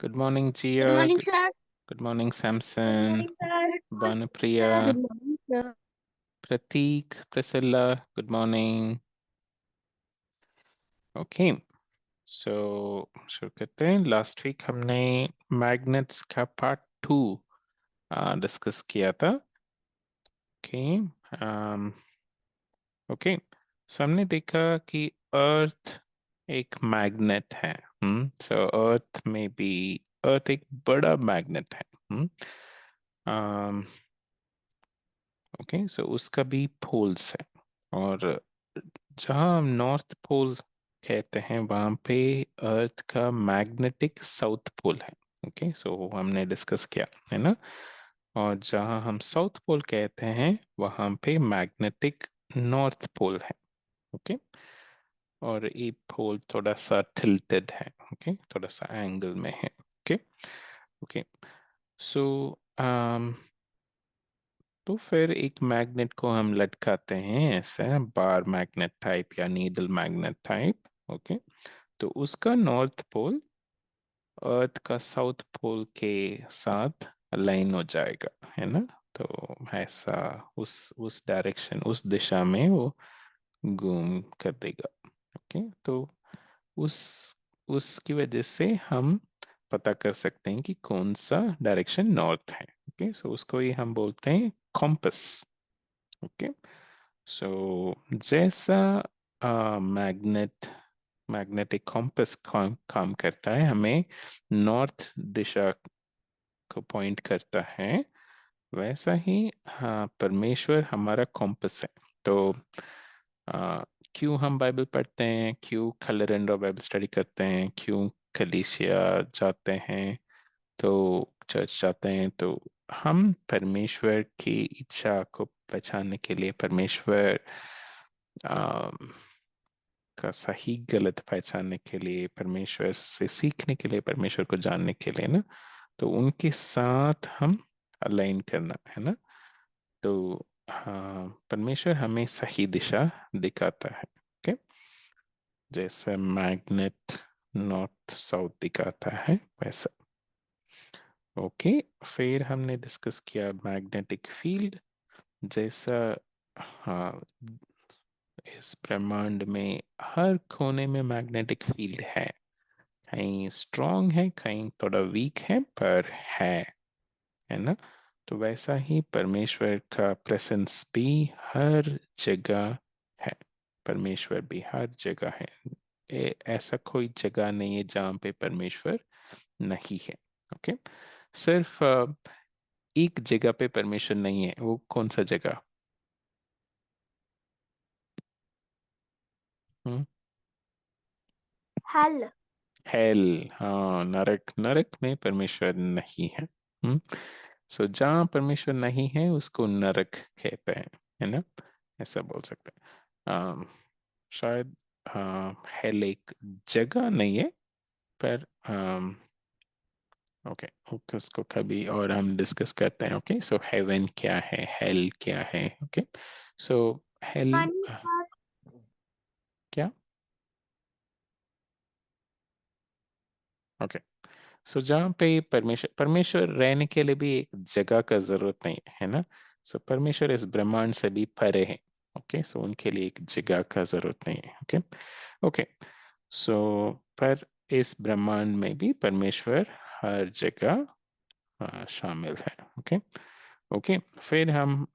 Good morning, Good Gia. morning, sir. Good morning, Good Samson, morning, sir. Banupriya, Good morning, sir. Prateek, Priscilla. Good morning. Okay, so शुरू करते हैं. Last week हमने magnets का part 2 discuss किया था. Okay. Okay, सो हमने देखा कि अर्थ एक मैग्नेट है. सो अर्थ में भी अर्थ एक बड़ा मैग्नेट है. ओके, सो उसका भी पोल्स है. और जहाँ हम नॉर्थ पोल कहते हैं वहाँ पे अर्थ का मैग्नेटिक साउथ पोल है. ओके, सो हमने डिस्कस किया है ना. और जहाँ हम साउथ पोल कहते हैं वहाँ पे मैग्नेटिक नॉर्थ पोल है. ओके, और ये पोल थोड़ा सा टिल्टेड है. ओके, थोड़ा सा एंगल में है. ओके. ओके, सो तो फिर एक मैग्नेट को हम लटकाते हैं ऐसे बार मैग्नेट टाइप या नीडल मैग्नेट टाइप. ओके, तो उसका नॉर्थ पोल अर्थ का साउथ पोल के साथ अलाइन हो जाएगा, है ना. तो ऐसा उस डायरेक्शन उस दिशा में वो घूम कर देगा. ओके, तो उस उसकी वजह से हम पता कर सकते हैं कि कौन सा डायरेक्शन नॉर्थ है. ओके, सो उसको ही हम बोलते हैं कॉम्पस. ओके, सो जैसा मैग्नेटिक कॉम्पस काम करता है, हमें नॉर्थ दिशा को पॉइंट करता है, वैसा ही हाँ परमेश्वर हमारा कॉम्पस है. तो क्यों हम बाइबल पढ़ते हैं, क्यों कलरेंडर बाइबल स्टडी करते हैं, क्यों कलीसिया जाते हैं, तो चर्च जाते हैं, तो हम परमेश्वर की इच्छा को पहचानने के लिए, परमेश्वर आ, का सही गलत पहचानने के लिए, परमेश्वर से सीखने के लिए, परमेश्वर को जानने के लिए ना. तो उनके साथ हम अलाइन करना है ना. तो हाँ, परमेश्वर हमें सही दिशा दिखाता है. ओके, जैसे मैग्नेट नॉर्थ साउथ दिखाता है वैसा. ओके, फिर हमने डिस्कस किया मैग्नेटिक फील्ड. जैसा हाँ, इस ब्रह्मांड में हर कोने में मैग्नेटिक फील्ड है. कहीं स्ट्रांग है, कहीं थोड़ा वीक है, पर है ना. तो वैसा ही परमेश्वर का प्रेजेंस भी हर जगह है. परमेश्वर भी हर जगह है. ऐसा कोई जगह नहीं है जहाँ पे परमेश्वर नहीं है. ओके, सिर्फ एक जगह पे परमेश्वर नहीं है. वो कौन सा जगह? हम्म Hell. हेल. हाँ, नरक. नरक में परमेश्वर नहीं है. हम्म सो जहाँ परमेश्वर नहीं है उसको नरक कहते हैं, है ना. ऐसा बोल सकते हैं. शायद हेल एक जगह नहीं है, पर ओके ओके, उसको कभी और हम डिस्कस करते हैं. ओके, सो हेवन क्या है, हेल क्या है. ओके, सो हेल Funny part. क्या. ओके, सो जहाँ पे परमेश्वर परमेश्वर रहने के लिए भी एक जगह का जरूरत नहीं है ना. सो परमेश्वर इस ब्रह्मांड से भी परे है. ओके, सो उनके लिए एक जगह का जरूरत नहीं है. ओके. ओके, सो पर इस ब्रह्मांड में भी परमेश्वर हर जगह शामिल है. ओके. ओके, फिर हम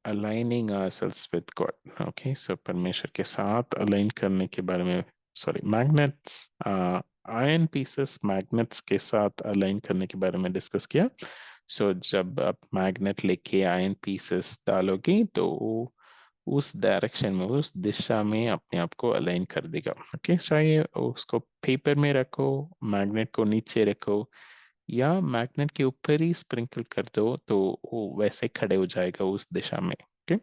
aligning ourselves with God. Okay, so परमेश्वर के साथ अलाइन करने के बारे में, sorry, magnets, iron pieces magnets के साथ अलाइन करने के बारे में डिस्कस किया. सो जब आप मैग्नेट लेके आयरन पीसेस डालोगे तो वो उस डायरेक्शन में, उस दिशा में अपने आप को अलाइन कर देगा. ओके, चाहे उसको पेपर में रखो, मैग्नेट को नीचे रखो, या मैग्नेट के ऊपर ही स्प्रिंकल कर दो, तो वो वैसे खड़े हो जाएगा उस दिशा में. ओके,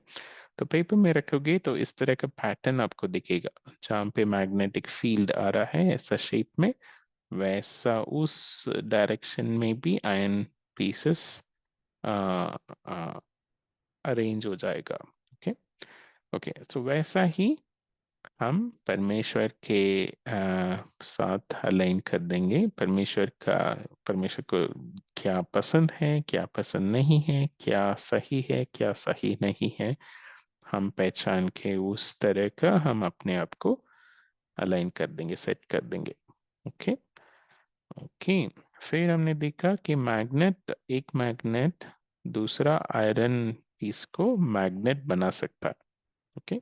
तो पेपर में रखोगे तो इस तरह का पैटर्न आपको दिखेगा. जहाँ पे मैग्नेटिक फील्ड आ रहा है ऐसा शेप में, वैसा उस डायरेक्शन में भी आयरन पीसेस अरेंज हो जाएगा. ओके. ओके, तो वैसा ही हम परमेश्वर के साथ अलाइन कर देंगे। परमेश्वर को क्या पसंद है, क्या पसंद नहीं है, क्या सही है, क्या सही नहीं है, हम पहचान के उस तरह का हम अपने आप को अलाइन कर देंगे, सेट कर देंगे। ओके। ओके। फिर हमने देखा कि एक मैग्नेट दूसरा आयरन पीस को मैग्नेट बना सकता है। ओके।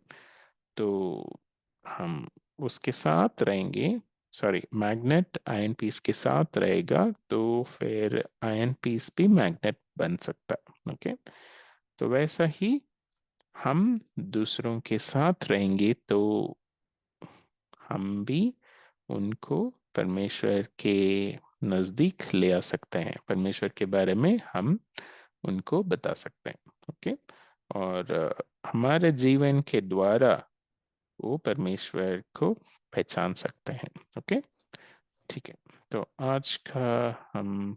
तो हम उसके साथ रहेंगे, सॉरी, मैग्नेट आयन पीस के साथ रहेगा तो फिर आयन पीस भी मैग्नेट बन सकता है। ओके। तो वैसा ही हम दूसरों के साथ रहेंगे तो हम भी उनको परमेश्वर के नजदीक ले आ सकते हैं, परमेश्वर के बारे में हम उनको बता सकते हैं। ओके। और हमारे जीवन के द्वारा वो परमेश्वर को पहचान सकते हैं। ओके। ठीक है। तो आज का हम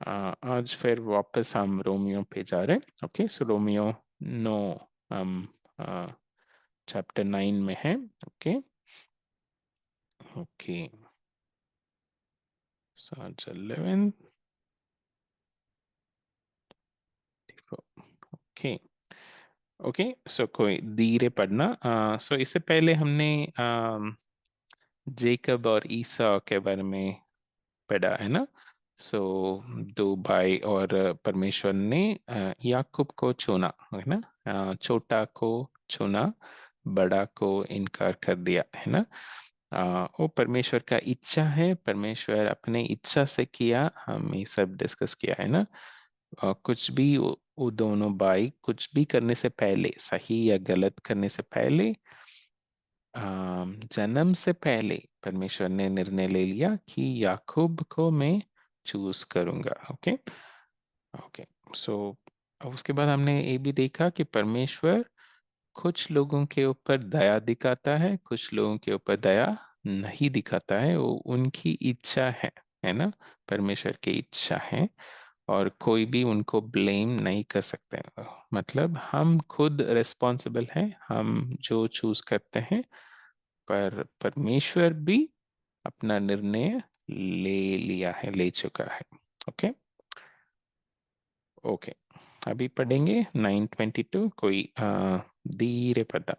आज फिर वापस हम रोमियो पे जा रहे हैं। ओके। सो रोमियो 9, हम चैप्टर 9 में है। ओके। ओके। सो 11। ओके। ओके। सो कोई धीरे पढ़ना। सो इससे पहले हमने जेकब और ईसा के बारे में पढ़ा है ना। सो दो भाई, और परमेश्वर ने याकूब को चुना है ना, छोटा को चुना, बड़ा को इनकार कर दिया है ना। वो परमेश्वर का इच्छा है, परमेश्वर अपने इच्छा से किया, हम ये सब डिस्कस किया है ना। कुछ भी वो दोनों भाई कुछ भी करने से पहले, सही या गलत करने से पहले, जन्म से पहले परमेश्वर ने निर्णय ले लिया कि याकूब को मैं चूज करूंगा। ओके। ओके। सो उसके बाद हमने ये भी देखा कि परमेश्वर कुछ लोगों के ऊपर दया दिखाता है, कुछ लोगों के ऊपर दया नहीं दिखाता है, वो उनकी इच्छा है ना, परमेश्वर की इच्छा है, और कोई भी उनको ब्लेम नहीं कर सकते। मतलब हम खुद रिस्पॉन्सिबल हैं, हम जो चूज करते हैं, पर परमेश्वर भी अपना निर्णय ले लिया है, ले चुका है। ओके। ओके। अभी पढ़ेंगे 9:22। कोई धीरे पढ़ा।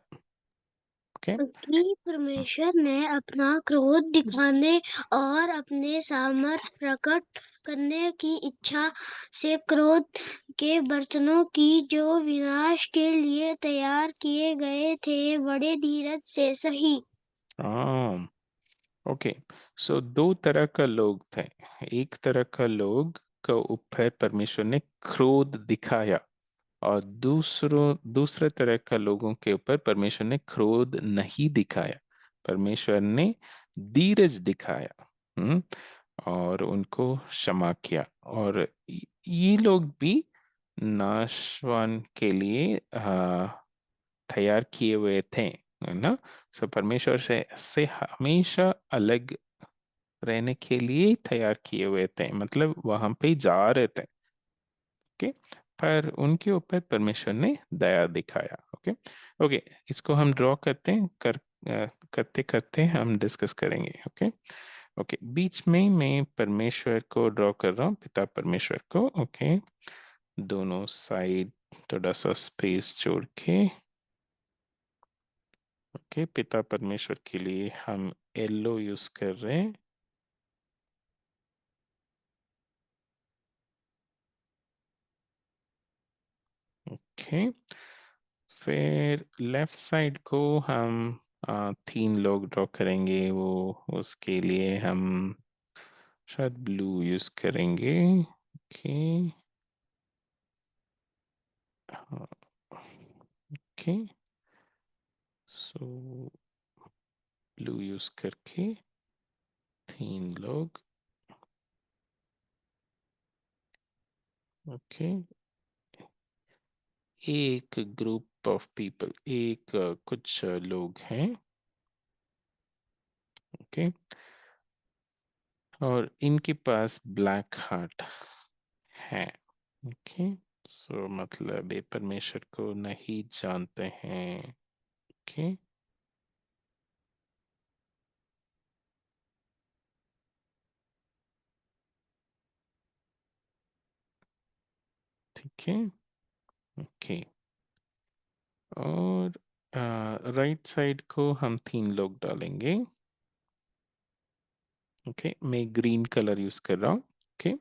ओके। कि परमेश्वर ने अपना क्रोध दिखाने और अपने सामर्थ प्रकट करने की इच्छा से क्रोध के बर्तनों की जो विनाश के लिए तैयार किए गए थे बड़े धीरज से सही। हाँ। ओके। सो दो तरह का लोग थे। एक तरह का लोग का ऊपर परमेश्वर ने क्रोध दिखाया, और दूसरे तरह का लोगों के ऊपर परमेश्वर ने क्रोध नहीं दिखाया, परमेश्वर ने धीरज दिखाया। और उनको क्षमा किया, और ये लोग भी नाशवान के लिए तैयार किए हुए थे, है ना। सो परमेश्वर से हमेशा अलग रहने के लिए तैयार किए हुए थे, मतलब वहां पे जा रहे थे। ओके। पर उनके ऊपर परमेश्वर ने दया दिखाया। ओके। ओके। इसको हम ड्रॉ करते हैं, करते करते हम डिस्कस करेंगे। ओके। ओके। बीच में मैं परमेश्वर को ड्रॉ कर रहा हूँ, पिता परमेश्वर को। ओके। दोनों साइड थोड़ा सा स्पेस छोड़ के। ओके। पिता परमेश्वर के लिए हम येलो यूज कर रहे हैं। ओके। फिर लेफ्ट साइड को हम 3 लोग ड्रॉ करेंगे, वो उसके लिए हम शायद ब्लू यूज करेंगे। ओके। ओके। सो ब्लू यूज करके 3 लोग। ओके। एक ग्रुप ऑफ पीपल, एक कुछ लोग हैं। ओके। और इनके पास ब्लैक हार्ट है। ओके। सो मतलब ये परमेश्वर को नहीं जानते हैं। ओके। ठीक है, ओके। और राइट साइड को हम 3 लोग डालेंगे। ओके, मैं ग्रीन कलर यूज कर रहा हूँ। ओके,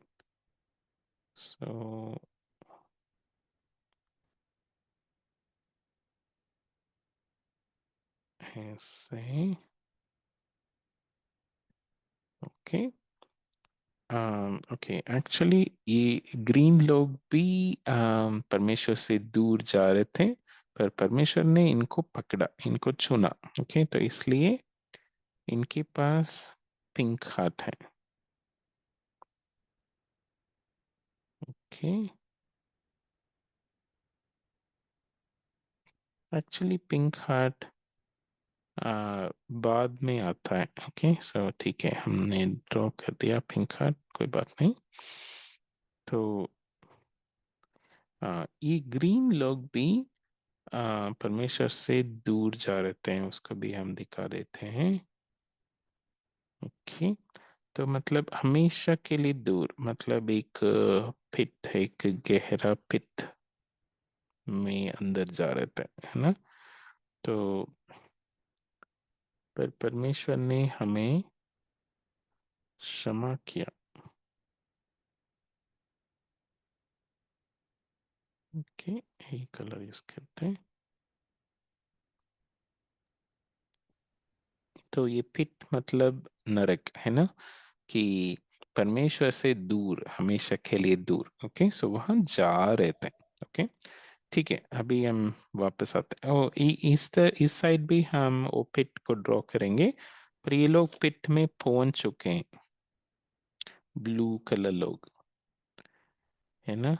सो ऐसे, ओके। ओके, एक्चुअली ये ग्रीन लोग भी परमेश्वर से दूर जा रहे थे, पर परमेश्वर ने इनको पकड़ा, इनको चुना। ओके, तो इसलिए इनके पास पिंक हार्ट है। ओके, एक्चुअली पिंक हार्ट बाद में आता है। ओके, सो ठीक है, हमने ड्रॉ कर दिया पिंक हार्ट, कोई बात नहीं। तो ये ग्रीन लोग भी परमेश्वर से दूर जा रहते हैं, उसको भी हम दिखा देते हैं। ओके, तो मतलब हमेशा के लिए दूर, मतलब एक पिट है, एक गहरा पिट में अंदर जा रहता है ना। तो पर परमेश्वर ने हमें क्षमा किया। ओके, यही कलर यूज करते हैं। तो ये पिट मतलब नरक है ना, कि परमेश्वर से दूर, हमेशा के लिए दूर। ओके, सो वहां जा रहे थे। ओके, ठीक है, अभी हम वापस आते हैं। इस साइड भी हम वो पिट को ड्रॉ करेंगे, पर ये लोग पिट में पहुंच चुके हैं, ब्लू कलर लोग, है ना।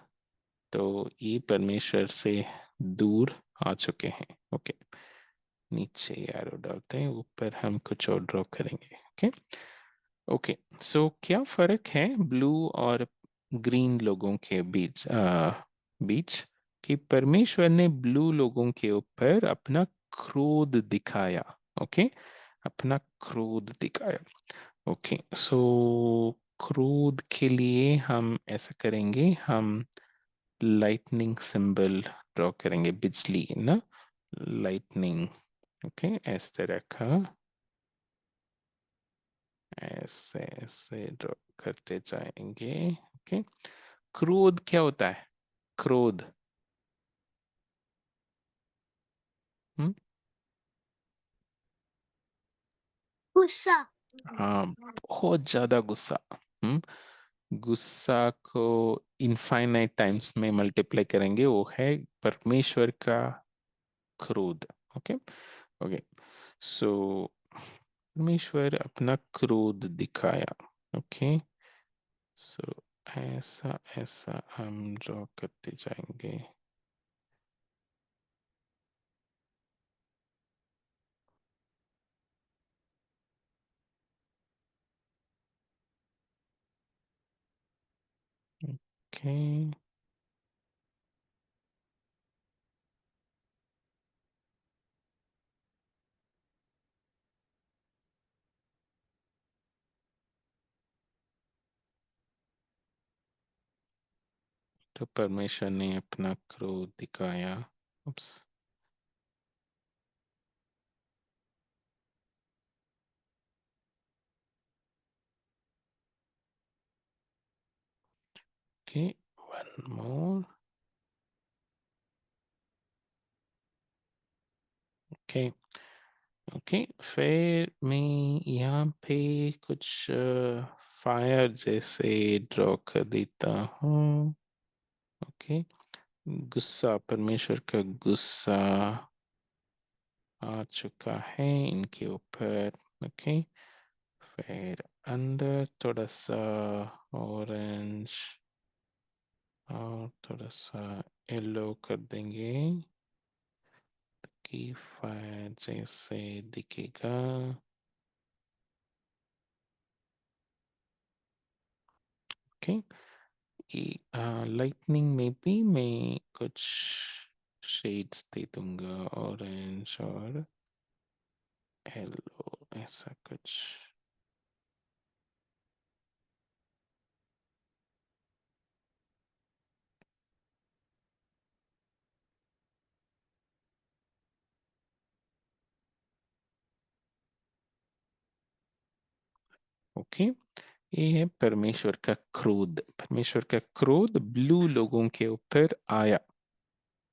तो ये परमेश्वर से दूर आ चुके हैं। ओके, नीचे एरो डालते हैं, ऊपर हम कुछ और ड्रॉ करेंगे। ओके, ओके, सो क्या फर्क है ब्लू और ग्रीन लोगों के बीच कि परमेश्वर ने ब्लू लोगों के ऊपर अपना क्रोध दिखाया। ओके, अपना क्रोध दिखाया। ओके, सो क्रोध के लिए हम ऐसा करेंगे, हम लाइटनिंग सिंबल ड्रॉ करेंगे, बिजली ना, लाइटनिंग। ओके, इस तरह का, ऐसे ऐसे ड्रॉ करते जाएंगे। ओके, क्रोध क्या होता है? क्रोध, हम्म, गुस्सा। हाँ, बहुत ज्यादा गुस्सा। हम्म, गुस्सा को इनफाइनाइट टाइम्स में मल्टीप्लाई करेंगे, वो है परमेश्वर का क्रोध। ओके, ओके, सो परमेश्वर अपना क्रोध दिखाया। ओके, सो ऐसा ऐसा हम ड्रॉ करते जाएंगे। ओके, तो परमेश्वर ने अपना क्रोध दिखाया। Oops, okay, one more. Okay, okay, फिर मैं यहाँ पे कुछ फायर जैसे ड्रॉ कर देता हूँ। ओके, गुस्सा, परमेश्वर का गुस्सा आ चुका है इनके ऊपर। ओके, फिर अंदर थोड़ा सा ऑरेंज और थोड़ा सा येलो कर देंगे, कि फायर जैसे दिखेगा। ओके, लाइटनिंग में भी मैं कुछ शेड्स दे दूंगा, ऑरेंज और येलो, ऐसा कुछ। ओके, ये है परमेश्वर का क्रोध। परमेश्वर का क्रोध ब्लू लोगों के ऊपर आया।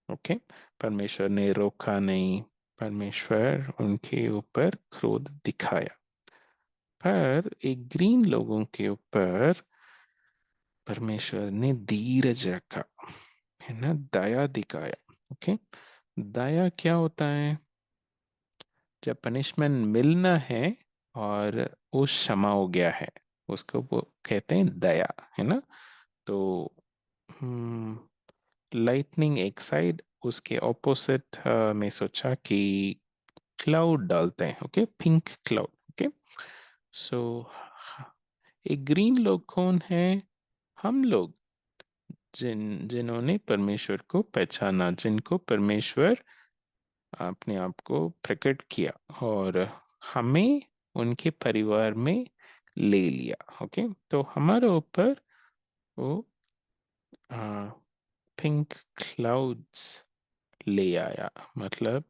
ओके, परमेश्वर ने रोका नहीं, परमेश्वर उनके ऊपर क्रोध दिखाया। पर एक ग्रीन लोगों के ऊपर परमेश्वर ने धीरज रखा, है ना, दया दिखाया। ओके, दया क्या होता है? जब पनिशमेंट मिलना है और वो क्षमा हो गया है, उसको वो कहते हैं दया, है ना। तो लाइटनिंग एक साइड, उसके ऑपोजिट में सोचा कि क्लाउड डालते हैं। Okay, pink cloud. ओके, सो एक ग्रीन लोग कौन है? हम लोग, जिन्होंने परमेश्वर को पहचाना, जिनको परमेश्वर अपने आप को प्रकट किया और हमें उनके परिवार में ले लिया। ओके, तो हमारे ऊपर वो पिंक क्लाउड्स ले आया, मतलब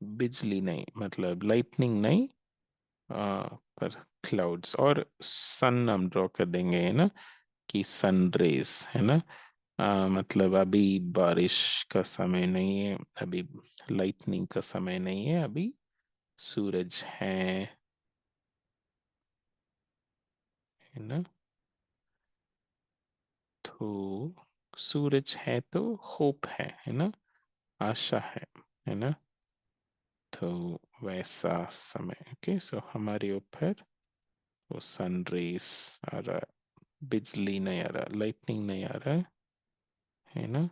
बिजली नहीं, मतलब लाइटनिंग नहीं, पर क्लाउड्स। और सन हम ड्रॉ कर देंगे, है ना, कि सन रेज, है ना। मतलब अभी बारिश का समय नहीं है, अभी लाइटनिंग का समय नहीं है, अभी सूरज है ना। तो सूरज है तो होप है ना, आशा है ना। तो वैसा समय। ओके, सो हमारे ऊपर वो सन रेस आ रहा है, बिजली नहीं आ रहा, लाइटनिंग नहीं आ रहा है ना,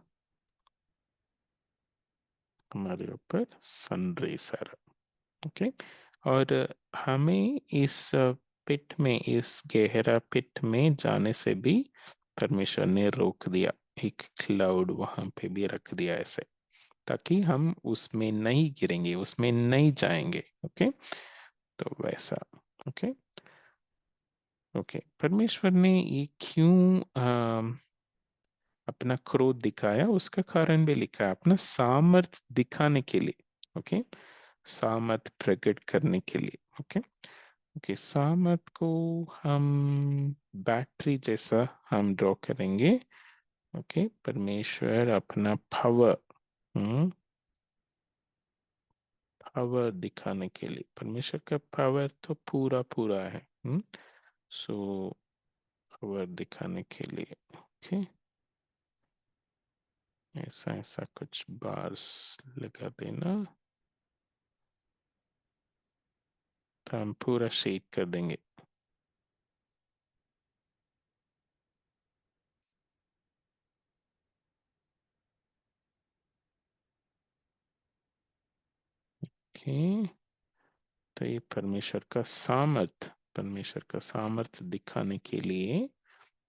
हमारे ऊपर सन रेस आ रहा है। ओके, और हमें इस पिट में, इस गहरा पिट में जाने से भी परमेश्वर ने रोक दिया। एक क्लाउड वहां पे भी रख दिया ऐसे, ताकि हम उसमें नहीं गिरेंगे, उसमें नहीं जाएंगे। ओके, तो वैसा। ओके, ओके, परमेश्वर ने ये क्यों अपना क्रोध दिखाया, उसका कारण भी लिखा है, अपना सामर्थ दिखाने के लिए। ओके, सामर्थ प्रकट करने के लिए। ओके, ओके, सामर्थ को हम बैटरी जैसा हम ड्रॉ करेंगे। ओके, परमेश्वर अपना पावर, पावर दिखाने के लिए, परमेश्वर का पावर तो पूरा पूरा है। सो पावर दिखाने के लिए। ओके, ऐसा ऐसा कुछ बार्स लगा देना, तो हम पूरा शेड कर देंगे। ओके, तो ये परमेश्वर का सामर्थ, परमेश्वर का सामर्थ दिखाने के लिए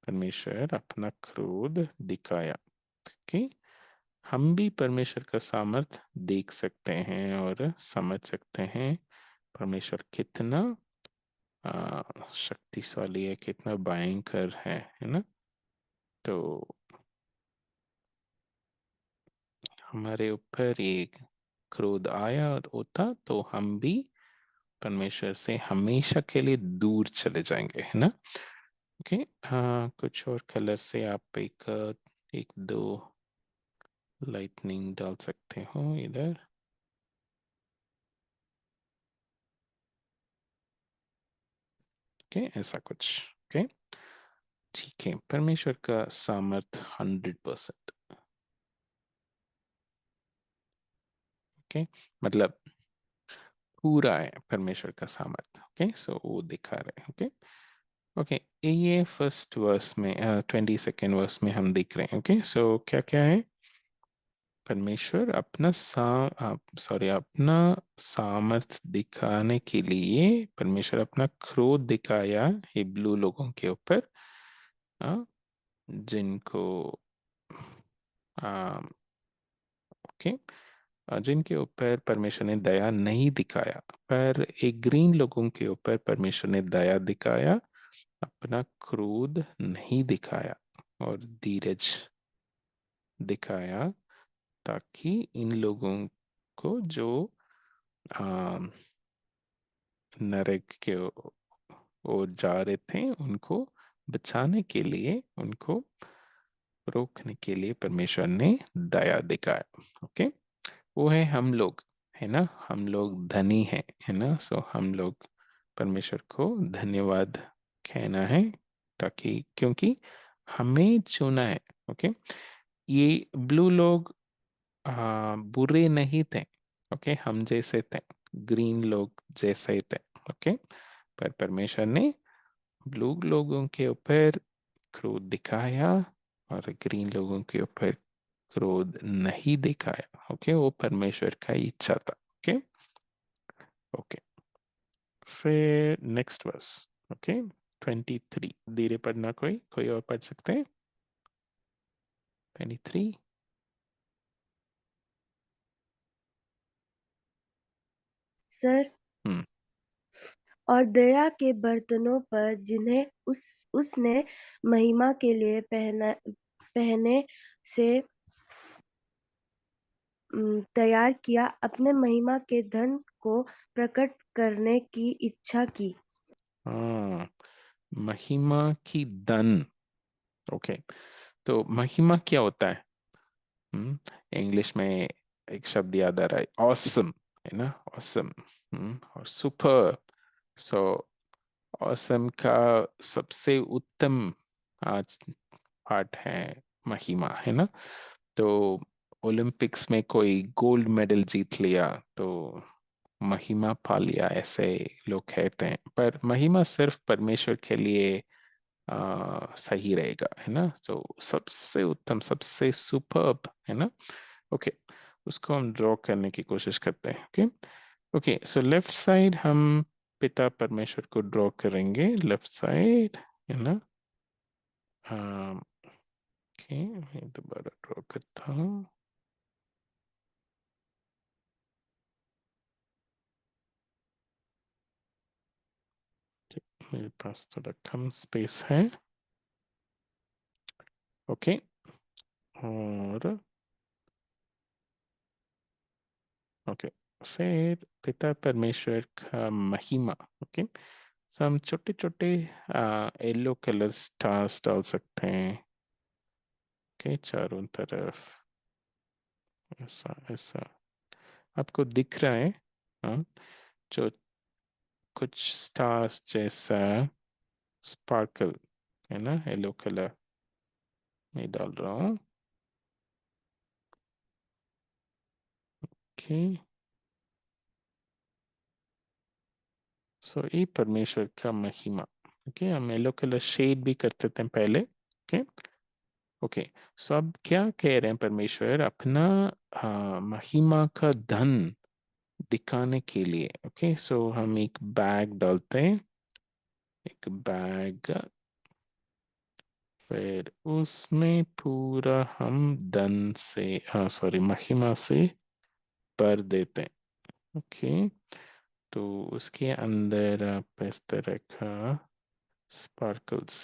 परमेश्वर अपना क्रोध दिखाया। ओके, हम भी परमेश्वर का सामर्थ देख सकते हैं और समझ सकते हैं, परमेश्वर कितना शक्तिशाली है, कितना भयंकर है ना। तो हमारे ऊपर एक क्रोध आया होता तो हम भी परमेश्वर से हमेशा के लिए दूर चले जाएंगे, है ना। ओके, कुछ और कलर से आप एक दो लाइटनिंग डाल सकते हो इधर। ओके, ऐसा कुछ। ओके, ठीक है, परमेश्वर का सामर्थ 100%। ओके, मतलब पूरा है परमेश्वर का सामर्थ। ओके, सो वो दिखा रहे हैं। ओके, ओके, ये फर्स्ट वर्स में 22nd वर्स में हम देख रहे हैं। ओके, सो क्या क्या है? परमेश्वर अपना अपना सामर्थ दिखाने के लिए परमेश्वर अपना क्रोध दिखाया ये ब्लू लोगों के ऊपर, अ, जिनको ओके, जिनके ऊपर परमेश्वर ने दया नहीं दिखाया। पर एक ग्रीन लोगों के ऊपर परमेश्वर ने दया दिखाया, अपना क्रोध नहीं दिखाया और धीरज दिखाया, ताकि इन लोगों को जो नरक के ओर जा रहे थे, उनको बचाने के लिए, उनको रोकने के लिए परमेश्वर ने दया दिखाया। ओके, वो है हम लोग, है ना, हम लोग धनी हैं, है ना। सो हम लोग परमेश्वर को धन्यवाद कहना है, ताकि क्योंकि हमें चुना है। ओके, ये ब्लू लोग बुरे नहीं थे। ओके, हम जैसे थे, ग्रीन लोग जैसे ही थे। ओके, पर परमेश्वर ने ब्लू लोगों के ऊपर क्रोध दिखाया और ग्रीन लोगों के ऊपर क्रोध नहीं दिखाया। ओके, वो परमेश्वर का इच्छा था। ओके, ओके, फिर नेक्स्ट वर्स। ओके, 23, धीरे पढ़ना, कोई कोई और पढ़ सकते हैं? 23। सर, हम्म। और दया के बर्तनों पर जिन्हें उसने महिमा के लिए पहने से तैयार किया, अपने महिमा के धन को प्रकट करने की इच्छा की। हाँ, महिमा की धन। ओके, तो महिमा क्या होता है? इंग्लिश में एक शब्द याद आ रहा है, ऑसम, है ना, ऑसम। और सुपर। सो ऑसम का सबसे उत्तम आज पार्ट है महिमा, है ना। तो ओलंपिक्स में कोई गोल्ड मेडल जीत लिया तो महिमा पा लिया, ऐसे लोग कहते हैं। पर महिमा सिर्फ परमेश्वर के लिए सही रहेगा, है ना। तो सबसे उत्तम, सबसे सुपर्ब, है ना। ओके, उसको हम ड्रॉ करने की कोशिश करते हैं। Okay, okay, so left side हम पिता परमेश्वर को ड्रॉ करेंगे, लेफ्ट साइड, है ना। ओके, मैं दोबारा ड्रॉ करता हूँ। मेरे पास थोड़ा कम स्पेस है। ओके, और ओके, फिर पिता परमेश्वर का महिमा। ओके, सो हम छोटे छोटे येलो कलर स्टार्स डाल सकते हैं। ओके, चारों तरफ ऐसा ऐसा आपको दिख रहा है। हाँ, जो कुछ स्टार्स जैसा स्पार्कल, है ना, येलो कलर में डाल रहा हूँ। ओके, सो ये परमेश्वर का महिमा। ओके, हम येलो कलर शेड भी करते थे पहले। ओके, ओके, सो अब क्या कह रहे हैं परमेश्वर? अपना महिमा का धन दिखाने के लिए। ओके, सो हम एक बैग डालते हैं, एक बैग, फिर उसमें पूरा हम धन से, हाँ सॉरी, महिमा से भर देते हैं। ओके, तो उसके अंदर आप इस तरह का स्पार्कल्स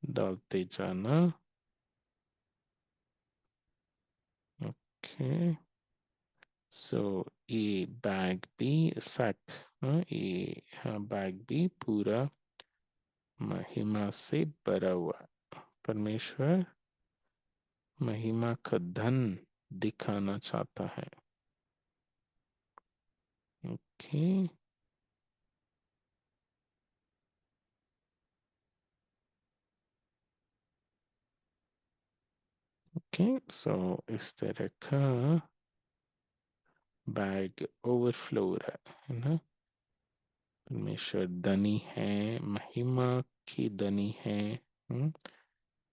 डालते जाना। ओके, सो ये बैग भी सैक, हाँ ये, हाँ बैग भी पूरा महिमा से भरा हुआ है। परमेश्वर महिमा का धन दिखाना चाहता है। ओके, ओके, सो इस तरह का बैग ओवरफ्लो हो रहा है ना। परमेश्वर धनी है, महिमा की धनी है। हम्म,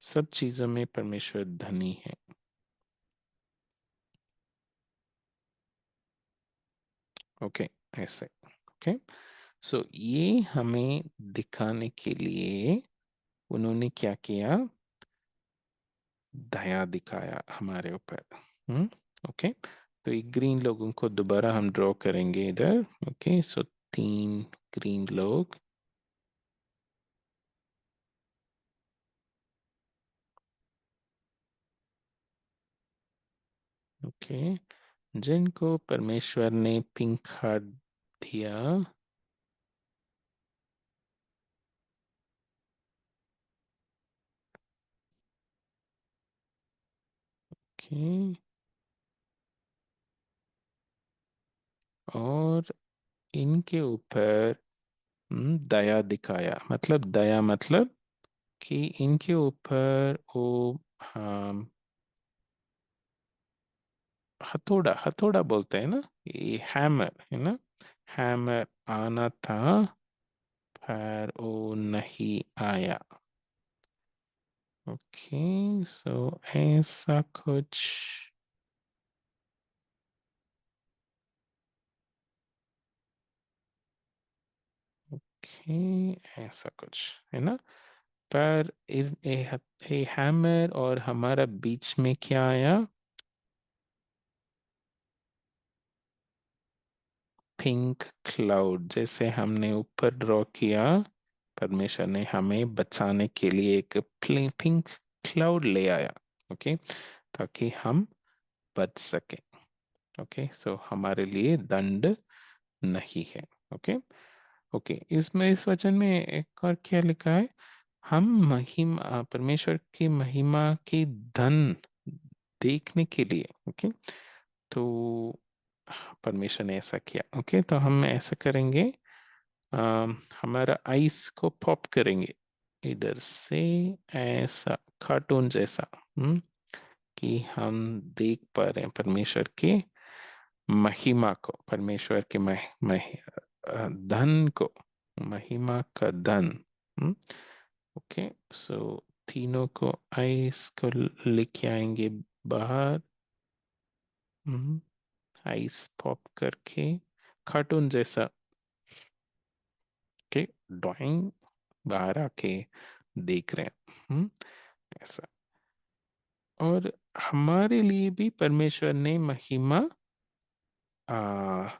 सब चीजों में परमेश्वर धनी है। ओके, ऐसे। ओके, सो ये हमें दिखाने के लिए उन्होंने क्या किया? दया दिखाया हमारे ऊपर। हम्म, ओके, तो ये ग्रीन लोगों को दोबारा हम ड्रॉ करेंगे इधर। ओके, सो 3 ग्रीन लोग। ओके, जिनको परमेश्वर ने पिंक हार्ट दिया, ओके, और इनके ऊपर दया दिखाया। मतलब दया मतलब कि इनके ऊपर वो हाँ, हथौड़ा हथौड़ा बोलते हैं ना, ये हैमर है ना, हैमर आना था पर वो नहीं आया। ओके, सो ऐसा कुछ। ओके, ऐसा कुछ है ना। पर ये हैमर और हमारा बीच में क्या आया? Pink cloud. जैसे हमने ऊपर ड्रॉ किया, परमेश्वर ने हमें बचाने के लिए एक पिंक क्लाउड ले आया। ओके, ताकि हम बच सके। ओके, सो हमारे लिए दंड नहीं है। ओके, ओके, इसमें इस वचन में एक और क्या लिखा है? हम महिमा, परमेश्वर की महिमा की धन देखने के लिए। ओके, तो परमेश्वर ने ऐसा किया। ओके, तो हम ऐसा करेंगे, हमारा आइस को पॉप करेंगे इधर से, ऐसा कार्टून जैसा, कि हम देख पा रहे हैं परमेश्वर के महिमा को, परमेश्वर के धन को, महिमा का धन। ओके, सो तीनों को, आइस को लेके आएंगे बाहर। आइस पॉप करके कार्टून जैसा के ड्राइंग बाहर आके देख रहे हैं। ऐसा। और हमारे लिए भी परमेश्वर ने महिमा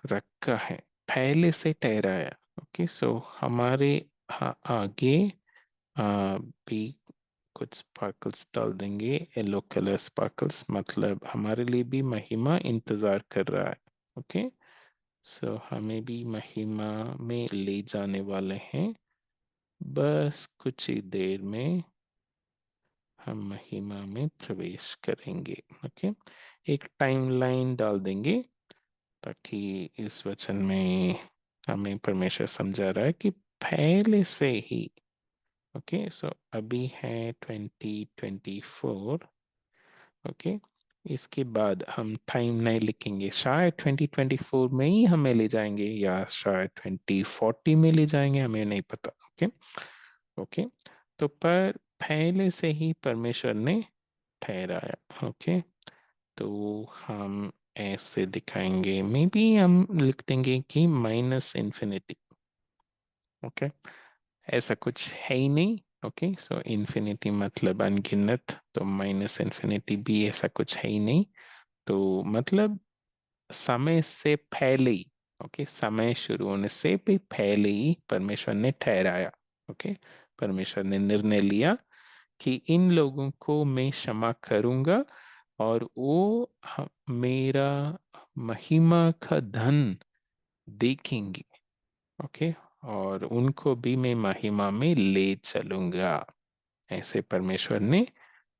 रखा है, पहले से ठहराया। ओके, सो हमारे आगे भी कुछ स्पार्कल्स डाल देंगे, येलो कलर स्पार्कल्स, मतलब हमारे लिए भी महिमा इंतजार कर रहा है। ओके, सो हमें भी महिमा में ले जाने वाले हैं, बस कुछ ही देर में हम महिमा में प्रवेश करेंगे। ओके, एक टाइमलाइन डाल देंगे, ताकि इस वचन में हमें परमेश्वर समझा रहा है कि पहले से ही। ओके, सो अभी है 2024। ओके, इसके बाद हम टाइम नहीं लिखेंगे, शायद 2024 में ही हमें ले जाएंगे या शायद 2040 में ले जाएंगे, हमें नहीं पता। ओके, ओके, तो पर पहले से ही परमेश्वर ने ठहराया। ओके, तो हम ऐसे दिखाएंगे, मे बी हम लिख देंगे कि माइनस इन्फिनिटी। ओके, ऐसा कुछ है ही नहीं। ओके, सो इन्फिनिटी मतलब अनगिनत, तो माइनस इन्फिनिटी भी ऐसा कुछ है ही नहीं। तो मतलब समय से पहले ही, ओके, समय शुरू होने से भी पहले ही परमेश्वर ने ठहराया। ओके, परमेश्वर ने निर्णय लिया कि इन लोगों को मैं क्षमा करूंगा, और वो मेरा महिमा का धन देखेंगे। ओके, और उनको भी मैं महिमा में ले चलूंगा, ऐसे परमेश्वर ने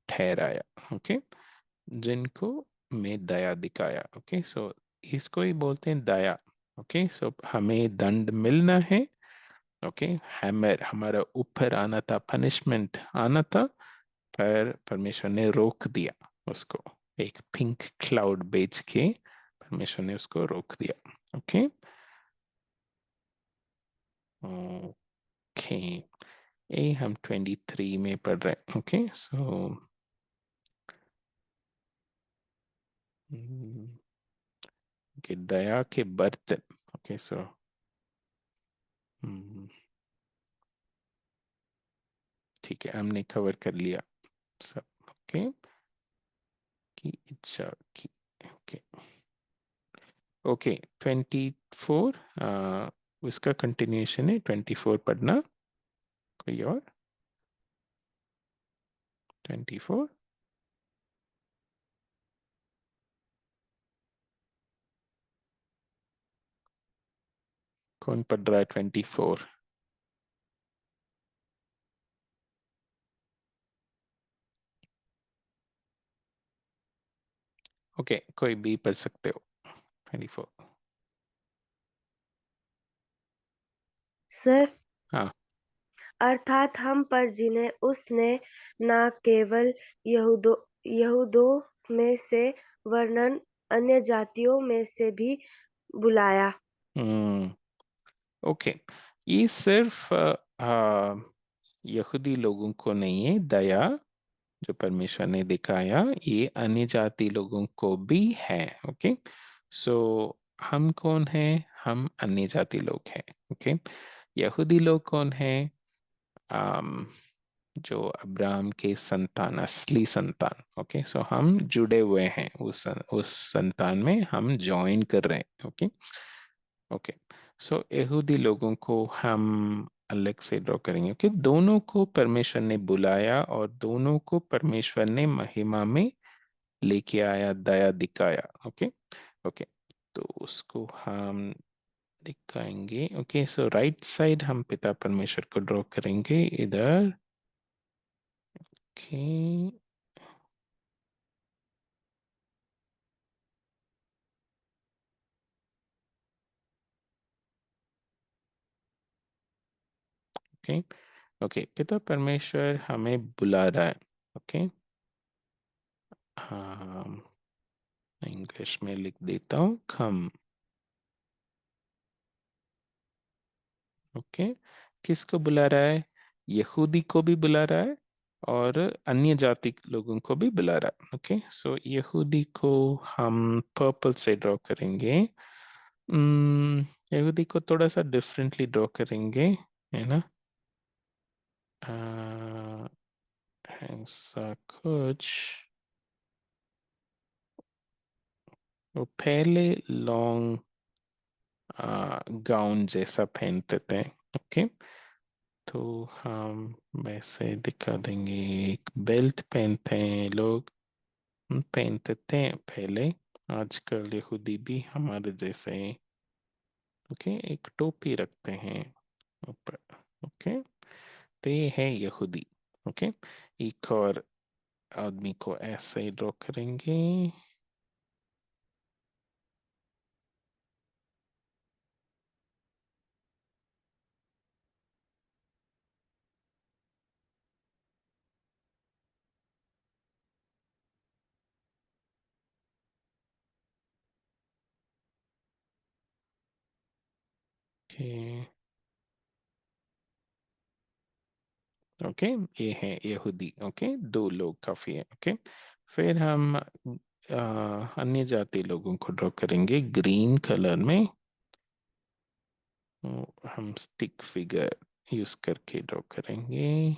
ठहराया। ओके, जिनको मैं दया दिखाया। ओके, सो इसको ही बोलते हैं दया। ओके, सो हमें दंड मिलना है। ओके, हैमर हमारा ऊपर आना था, पनिशमेंट आना था, पर परमेश्वर ने रोक दिया उसको, एक पिंक क्लाउड भेज के परमेश्वर ने उसको रोक दिया। ओके, ओके, ये हम 23 में पढ़ रहे हैं। ओके, सो दया के बर्तन। ओके, सो ठीक है, हमने कवर कर लिया सब। ओके, की इच्छा की। ओके, ओके, 24 उसका कंटिन्यूएशन है, 24 पढ़ना। कोई और? 24 कौन पढ़ रहा है? 24। ओके, कोई भी पढ़ सकते हो। 24। सर, हाँ। अर्थात हम पर जिन्हें उसने न केवल यहूदों में से वरन अन्य जातियों में से भी बुलाया। हम्म। ओके, ये सिर्फ यहूदी लोगों को नहीं है, दया जो परमेश्वर ने दिखाया ये अन्य जाति लोगों को भी है। ओके, सो हम कौन है? हम अन्य जाति लोग हैं। ओके, यहूदी लोग कौन है? आम, जो अब्राहम के संतान, असली संतान। ओके, सो हम जुड़े हुए हैं उस संतान में, हम ज्वाइन कर रहे हैं। ओके। ओके, सो यहूदी लोगों को हम अलग से ड्रॉ करेंगे। ओके, दोनों को परमेश्वर ने बुलाया और दोनों को परमेश्वर ने महिमा में लेके आया, दया दिखाया। ओके। ओके, तो उसको हम दिखाएंगे। ओके, सो राइट साइड हम पिता परमेश्वर को ड्रॉ करेंगे इधर। ओके। ओके। ओके, पिता परमेश्वर हमें बुला रहा है। ओके, हाँ, इंग्लिश में लिख देता हूँ, खम। ओके, किसको बुला रहा है? यहूदी को भी बुला रहा है और अन्य जाति लोगों को भी बुला रहा है। ओके, सो यहूदी को हम पर्पल से ड्रॉ करेंगे। यहूदी को थोड़ा सा डिफरेंटली ड्रॉ करेंगे, है ना? ऐसा कुछ। वो पहले लॉन्ग गाउन जैसा पहनते थे। ओके, तो हम वैसे दिखा देंगे। एक बेल्ट पहनते हैं लोग, पहनते थे पहले। आजकल यहूदी भी हमारे जैसे, ओके, एक टोपी रखते हैं ऊपर। ओके, तो ये है यहूदी। ओके, एक और आदमी को ऐसे ही ड्रॉ करेंगे। ओके। ओके, ये है यहूदी। ओके, दो लोग काफी है। ओके, फिर हम अन्य जाति लोगों को ड्रॉ करेंगे ग्रीन कलर में। हम स्टिक फिगर यूज करके ड्रॉ करेंगे।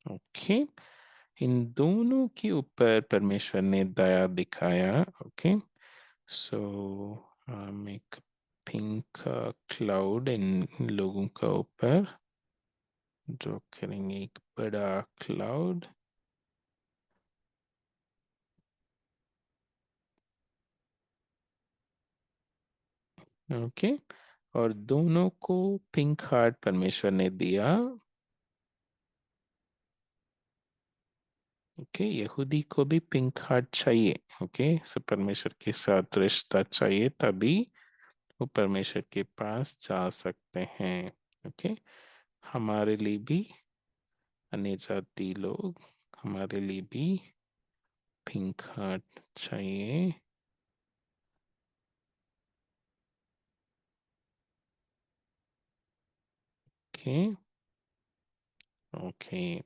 ओके, इन दोनों के ऊपर परमेश्वर ने दया दिखाया। ओके, सो हम एक पिंक क्लाउड इन लोगों का ऊपर ड्रॉ करेंगे, एक बड़ा क्लाउड। ओके, और दोनों को पिंक हार्ट परमेश्वर ने दिया। ओके, यहूदी को भी पिंक हार्ट चाहिए। ओके, सो परमेश्वर के साथ रिश्ता चाहिए, तभी वो परमेश्वर के पास जा सकते हैं। ओके, हमारे लिए भी, अन्य जाति लोग, हमारे लिए भी पिंक हार्ट चाहिए। ओके। ओके,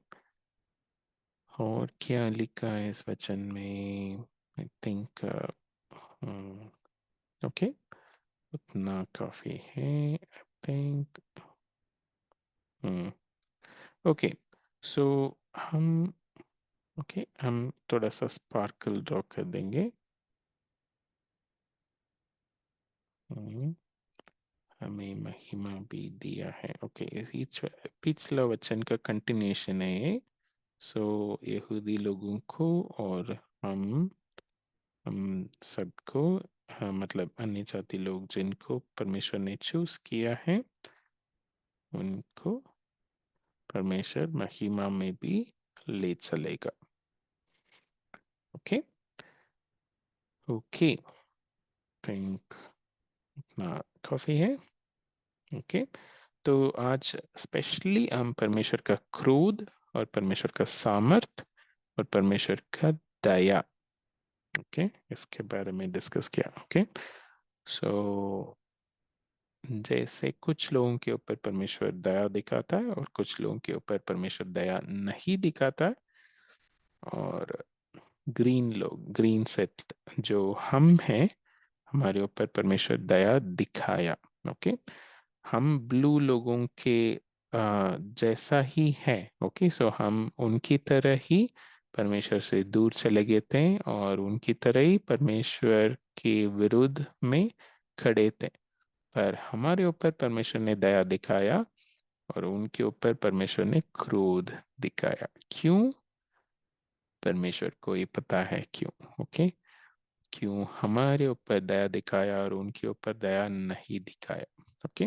और क्या लिखा है इस वचन में? आई थिंक ओके, उतना काफी है, आई थिंक। ओके, सो हम, ओके, हम थोड़ा सा स्पार्कल ड्रॉ कर देंगे। हम्म, हमें महिमा भी दिया है। ओके, पिछला वचन का कंटिन्यूशन है ये। सो यहूदी लोगों को और हम सबको, हाँ, मतलब अन्य जाति लोग जिनको परमेश्वर ने चूज किया है, उनको परमेश्वर महिमा में भी ले चलेगा। ओके ओके, थिंक इतना काफी है। ओके, तो आज स्पेशली हम परमेश्वर का क्रोध और परमेश्वर का सामर्थ और परमेश्वर का दया, ओके, इसके बारे में डिस्कस किया। ओके, सो जैसे कुछ लोगों के ऊपर परमेश्वर दया दिखाता है और कुछ लोगों के ऊपर परमेश्वर दया नहीं दिखाता है, और ग्रीन सेट जो हम हैं, हमारे ऊपर परमेश्वर दया दिखाया। ओके, हम ब्लू लोगों के जैसा ही है। ओके, सो हम उनकी तरह ही परमेश्वर से दूर चले गए थे और उनकी तरह ही परमेश्वर के विरुद्ध में खड़े थे, पर हमारे ऊपर परमेश्वर ने दया दिखाया और उनके ऊपर परमेश्वर ने क्रोध दिखाया। क्यों? परमेश्वर को ये पता है क्यों। ओके, क्यों हमारे ऊपर दया दिखाया और उनके ऊपर दया नहीं दिखाया। ओके,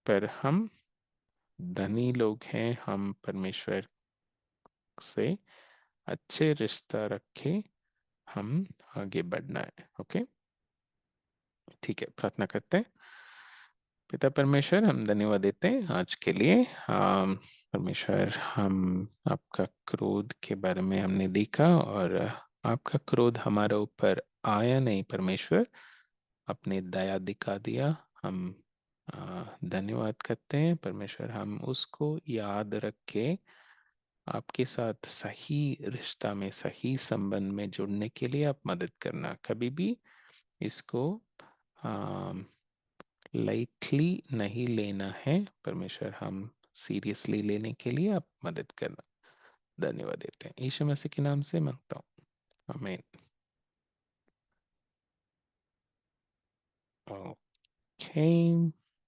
पर हम धनी लोग हैं, हम परमेश्वर से अच्छे रिश्ता रखे हम आगे बढ़ना है। ओके, ठीक है, प्रार्थना करते हैं। पिता परमेश्वर, हम धन्यवाद देते हैं आज के लिए। परमेश्वर, हम आपका क्रोध के बारे में हमने देखा और आपका क्रोध हमारे ऊपर आया नहीं परमेश्वर, अपने दया दिखा दिया। हम धन्यवाद करते हैं परमेश्वर, हम उसको याद रख के आपके साथ सही रिश्ता में, सही संबंध में जुड़ने के लिए आप मदद करना। कभी भी इसको लाइटली नहीं लेना है परमेश्वर, हम सीरियसली लेने के लिए आप मदद करना। धन्यवाद देते हैं, यीशु मसीह के नाम से मांगता हूँ, आमीन। ओके,